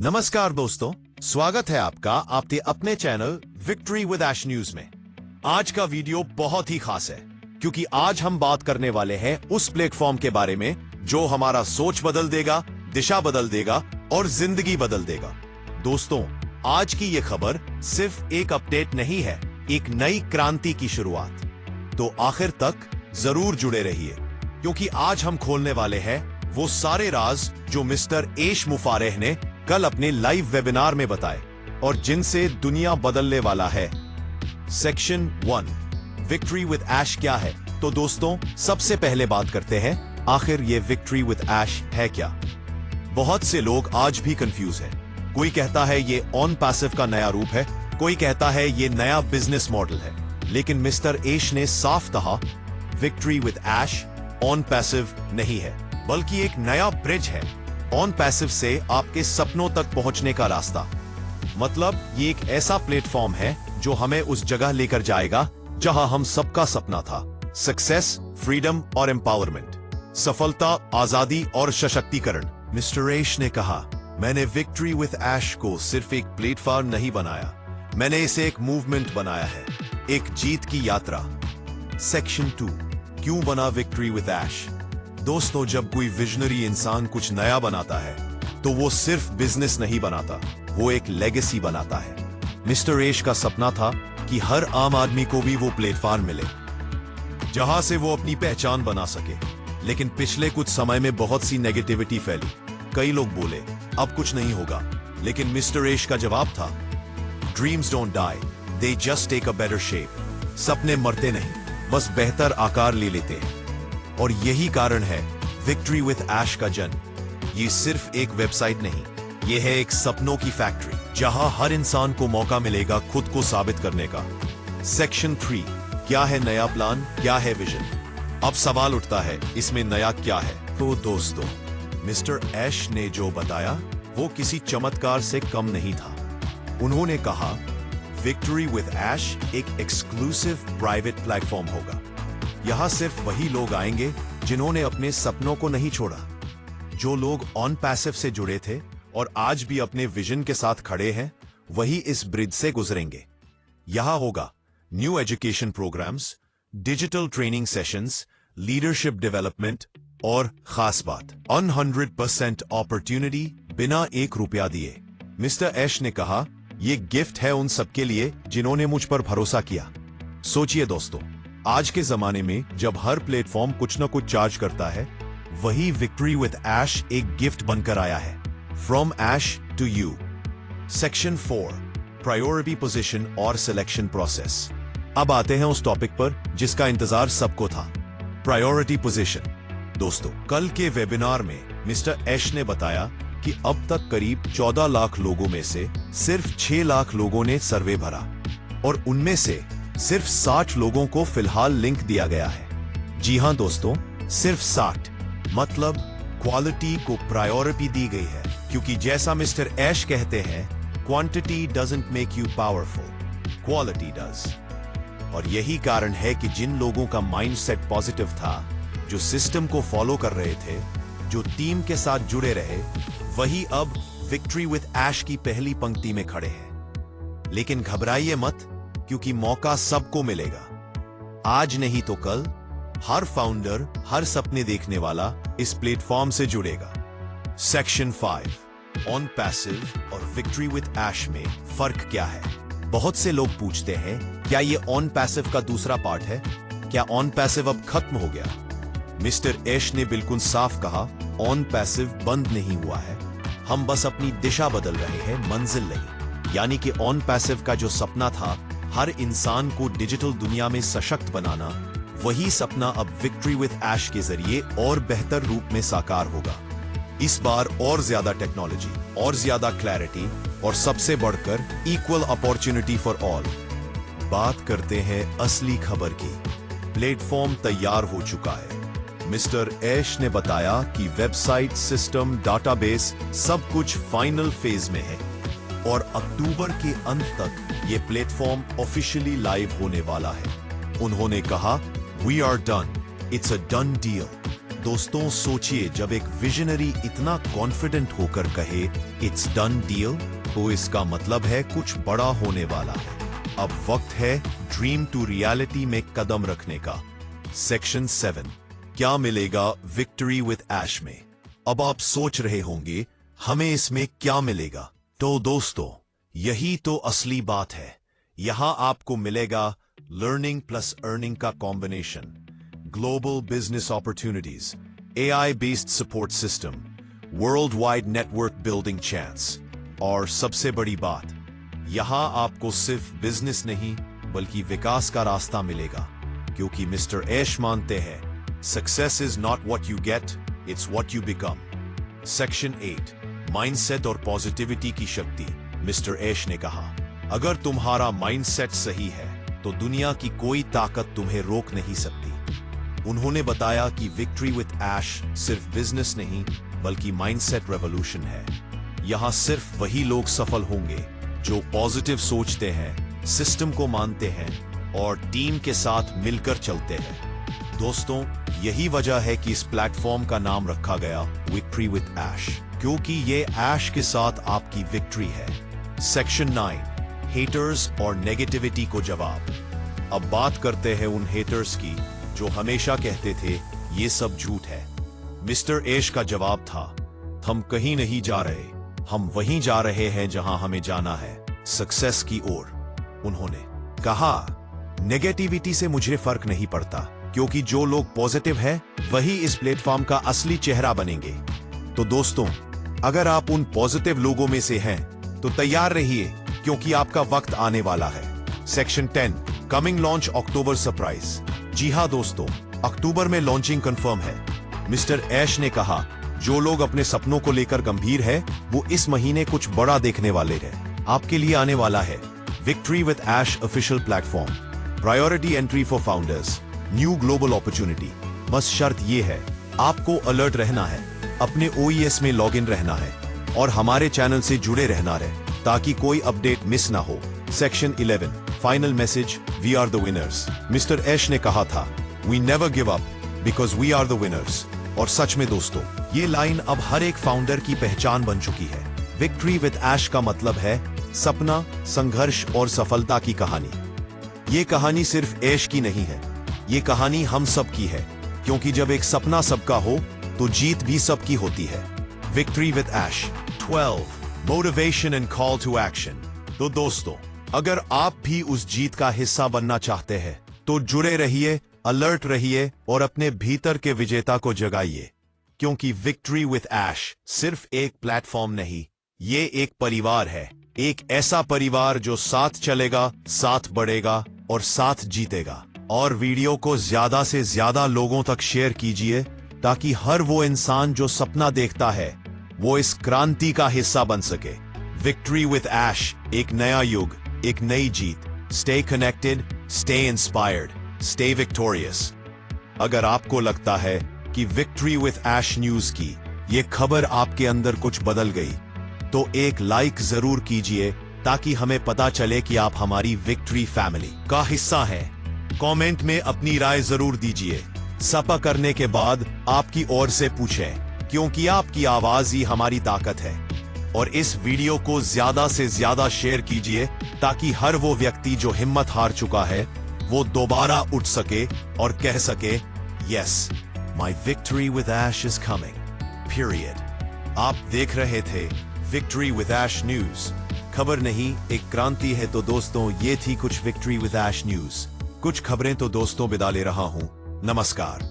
नमस्कार दोस्तों, स्वागत है आपका आपके अपने channel victory with Ash news में। आज का वीडियो बहुत ही खास है क्योंकि आज हम बात करने वाले हैं उस प्लेटफॉर्म के बारे में जो हमारा सोच बदल देगा, दिशा बदल देगा और जिंदगी बदल देगा। दोस्तों, आज की ये खबर सिर्फ एक अपडेट नहीं है, एक नई क्रांति की शुरुआत। तो आखिर तक जरूर जुड़े रहिए क्योंकि आज हम खोलने वाले हैं वो सारे राज जो मिस्टर ऐश मुफारेह ने कल अपने लाइव वेबिनार में बताए और जिनसे दुनिया बदलने वाला है। सेक्शन 1 विक्ट्री विद ऐश क्या है? तो दोस्तों, सबसे पहले बात करते हैं आखिर ये विक्ट्री विद ऐश है क्या। बहुत से लोग आज भी कंफ्यूज हैं। कोई कहता है ये ऑन पैसिव का नया रूप है, कोई कहता है ये नया बिजनेस मॉडल है, लेकिन मिस्टर ऐश ने साफ कहा victory with Ash on passive नहीं है बल्कि एक नया ब्रिज है ऑन पैसिव से आपके सपनों तक पहुंचने का रास्ता। मतलब ये एक ऐसा प्लेटफॉर्म है जो हमें उस जगह लेकर जाएगा जहां हम सबका सपना था, सक्सेस, फ्रीडम और एम्पावरमेंट, सफलता, आजादी और सशक्तिकरण। मिस्टर ऐश ने कहा, मैंने विक्ट्री विद ऐश को सिर्फ एक प्लेटफॉर्म नहीं बनाया, मैंने इसे एक मूवमेंट बनाया है, एक जीत की यात्रा। सेक्शन 2 क्यों बना विक्ट्री विद ऐश? दोस्तों, जब कोई विजनरी इंसान कुछ नया बनाता है तो वो सिर्फ बिजनेस नहीं बनाता, वो एक लेगेसी बनाता है। मिस्टर ऐश का सपना था कि हर आम आदमी को भी वो प्लेटफॉर्म मिले जहां से वो अपनी पहचान बना सके। लेकिन पिछले कुछ समय में बहुत सी नेगेटिविटी फैली। कई लोग बोले अब कुछ नहीं होगा, लेकिन मिस्टर ऐश का जवाब था dreams don't die, they just take a better shape. सपने मरते नहीं, बस बेहतर आकार ले लेते हैं। और यही कारण है विक्ट्री विद ऐश का जन्म। ये सिर्फ एक वेबसाइट नहीं, ये है एक सपनों की फैक्ट्री जहां हर इंसान को मौका मिलेगा खुद को साबित करने का। सेक्शन 3 क्या है नया प्लान, क्या है विजन? अब सवाल उठता है इसमें नया क्या है? तो दोस्तों, मिस्टर ऐश ने जो बताया वो किसी चमत्कार से कम नहीं था। उन्होंने कहा विक्ट्री विद ऐश एक एक्सक्लूसिव प्राइवेट प्लेटफॉर्म होगा। यहां सिर्फ वही लोग आएंगे जिन्होंने अपने सपनों को नहीं छोड़ा, जो लोग ऑन पैसिव से जुड़े थे और आज भी अपने विजन के साथ खड़े हैं, वही इस ब्रिज से गुजरेंगे। यहां होगा new education programs, digital training sessions, leadership development और खास बात 100% अपॉर्चुनिटी बिना ₹1 दिए। मिस्टर ऐश ने कहा यह गिफ्ट है उन सबके लिए जिन्होंने मुझ पर भरोसा किया। सोचिए दोस्तों, आज के जमाने में जब हर प्लेटफॉर्म कुछ न कुछ चार्ज करता है, वही विक्ट्री विद ऐश एक गिफ्ट बनकर आया है। From Ash to you. Section 4 priority position और सिलेक्शन प्रोसेस। अब आते हैं उस टॉपिक पर जिसका इंतजार सबको था, प्रायोरिटी पोजीशन। दोस्तों, कल के वेबिनार में मिस्टर ऐश ने बताया कि अब तक करीब 14 लाख लोगों में से सिर्फ 6 लाख लोगों ने सर्वे भरा और उनमें से सिर्फ 60 लोगों को फिलहाल लिंक दिया गया है। जी हां दोस्तों, सिर्फ 60। मतलब क्वालिटी को प्रायोरिटी दी गई है क्योंकि जैसा मिस्टर ऐश कहते हैं, quantity doesn't make you powerful, quality does. और यही कारण है कि जिन लोगों का माइंडसेट पॉजिटिव था, जो सिस्टम को फॉलो कर रहे थे, जो टीम के साथ जुड़े रहे, वही अब विक्ट्री विद ऐश की पहली पंक्ति में खड़े हैं। लेकिन घबराइए मत, क्योंकि मौका सबको मिलेगा। आज नहीं तो कल हर फाउंडर, हर सपने देखने वाला इस प्लेटफॉर्म से जुड़ेगा। सेक्शन 5 ऑन पैसिव और विक्ट्री विद ऐश में फर्क क्या है? बहुत से लोग पूछते हैं क्या ये ऑन पैसिव का दूसरा पार्ट है? क्या ऑन पैसिव अब खत्म हो गया? मिस्टर ऐश ने बिल्कुल साफ कहा ऑन पैसिव बंद नहीं हुआ है, हम बस अपनी दिशा बदल रहे हैं, मंजिल नहीं। यानी कि ऑन पैसिव का जो सपना था हर इंसान को डिजिटल दुनिया में सशक्त बनाना, वही सपना अब विक्ट्री विद ऐश के जरिए और बेहतर रूप में साकार होगा। इस बार और ज्यादा टेक्नोलॉजी, और ज्यादा क्लैरिटी और सबसे बढ़कर इक्वल अपॉर्चुनिटी फॉर ऑल। बात करते हैं असली खबर की। प्लेटफॉर्म तैयार हो चुका है। मिस्टर ऐश ने बताया कि वेबसाइट, सिस्टम, डाटाबेस सब कुछ फाइनल फेज में है और अक्टूबर के अंत तक ये प्लेटफॉर्म ऑफिशियली लाइव होने वाला है। उन्होंने कहा we are done, it's a done deal. दोस्तों सोचिए, जब एक विजनरी इतना कॉन्फिडेंट होकर कहे इट्स डन डील, तो इसका मतलब है कुछ बड़ा होने वाला है। अब वक्त है ड्रीम टू रियलिटी में कदम रखने का। सेक्शन 7, क्या मिलेगा विक्ट्री विद ऐश में। अब आप सोच रहे होंगे हमें इसमें क्या मिलेगा। तो दोस्तों, यही तो असली बात है। यहां आपको मिलेगा लर्निंग प्लस अर्निंग का combination, global business opportunities, AI based support system, world wide network building chance, और सबसे बड़ी बात, यहां आपको सिर्फ बिजनेस नहीं बल्कि विकास का रास्ता मिलेगा, क्योंकि मिस्टर ऐश मानते हैं success is not what you get, it's what you become. Section 8, mindset और पॉजिटिविटी की शक्ति। मिस्टर ऐश ने कहा, अगर तुम्हारा माइंडसेट सही है तो दुनिया की कोई ताकत तुम्हें रोक नहीं सकती। उन्होंने बताया कि विक्ट्री विद ऐश सिर्फ बिजनेस नहीं बल्कि माइंडसेट रेवोल्यूशन है। यहां सिर्फ वही लोग सफल होंगे जो पॉजिटिव सोचते हैं, सिस्टम को मानते हैं और टीम के साथ मिलकर चलते हैं। दोस्तों, यही वजह है कि इस प्लेटफॉर्म का नाम रखा गया विक्ट्री विद ऐश, क्योंकि ये ऐश के साथ आपकी विक्ट्री है। सेक्शन 9, हेटर्स और नेगेटिविटी को जवाब। अब बात करते हैं उन हेटर्स की जो हमेशा कहते थे ये सब झूठ है। मिस्टर ऐश का जवाब था, हम कहीं नहीं जा रहे, हम वहीं जा रहे हैं जहां हमें जाना है, सक्सेस की ओर। उन्होंने कहा, नेगेटिविटी से मुझे फर्क नहीं पड़ता, क्योंकि जो लोग पॉजिटिव हैं वही इस प्लेटफॉर्म का असली चेहरा बनेंगे। तो दोस्तों, अगर आप उन पॉजिटिव लोगों में से हैं तो तैयार रहिए, क्योंकि आपका वक्त आने वाला है। सेक्शन 10, कमिंग लॉन्च अक्टूबर सरप्राइज। जी हां दोस्तों, अक्टूबर में लॉन्चिंग कंफर्म है। मिस्टर ऐश ने कहा, जो लोग अपने सपनों को लेकर गंभीर है वो इस महीने कुछ बड़ा देखने वाले हैं। आपके लिए आने वाला है victory with Ash official platform, priority entry for founders, new global opportunity. बस शर्त ये है, आपको अलर्ट रहना है, अपने OES में लॉग इन रहना है और हमारे चैनल से जुड़े रहना है ताकि कोई अपडेट मिस ना हो। Section 11, final message, we are the winners. Mister Ash ने कहा था, we never give up because we are the winners. और सच में दोस्तों, ये लाइन अब हर एक फाउंडर की पहचान बन चुकी है। विक्ट्री विद ऐश का मतलब है सपना, संघर्ष और सफलता की कहानी। ये कहानी सिर्फ ऐश की नहीं है, ये कहानी हम सब की है, क्योंकि जब एक सपना सबका हो तो जीत भी सबकी होती है। Victory with Ash. 12, motivation and call to action. तो दोस्तों, अगर आप भी उस जीत का हिस्सा बनना चाहते हैं तो जुड़े रहिए, अलर्ट रहिए और अपने भीतर के विजेता को जगाइए, क्योंकि विक्ट्री विद ऐश सिर्फ एक प्लेटफॉर्म नहीं, ये एक परिवार है। एक ऐसा परिवार जो साथ चलेगा, साथ बढ़ेगा और साथ जीतेगा। और वीडियो को ज्यादा से ज्यादा लोगों तक शेयर कीजिए ताकि हर वो इंसान जो सपना देखता है वो इस क्रांति का हिस्सा बन सके। विक्ट्री विद ऐश, एक नया युग, एक नई जीत। Stay connected, stay inspired, stay victorious. अगर आपको लगता है कि विक्ट्री विद ऐश न्यूज की ये खबर आपके अंदर कुछ बदल गई, तो एक लाइक जरूर कीजिए ताकि हमें पता चले कि आप हमारी विक्ट्री फैमिली का हिस्सा हैं। कमेंट में अपनी राय जरूर दीजिए। सपा करने के बाद आपकी ओर से पूछें, क्योंकि आपकी आवाज ही हमारी ताकत है। और इस वीडियो को ज्यादा से ज्यादा शेयर कीजिए ताकि हर वो व्यक्ति जो हिम्मत हार चुका है वो दोबारा उठ सके और कह सके, yes, my victory with Ash is coming, period. आप देख रहे थे विक्ट्री विद ऐश न्यूज। खबर नहीं, एक क्रांति है। तो दोस्तों, ये थी कुछ विक्ट्री विद ऐश न्यूज। कुछ खबरें तो दोस्तों विदा ले रहा हूं। नमस्कार।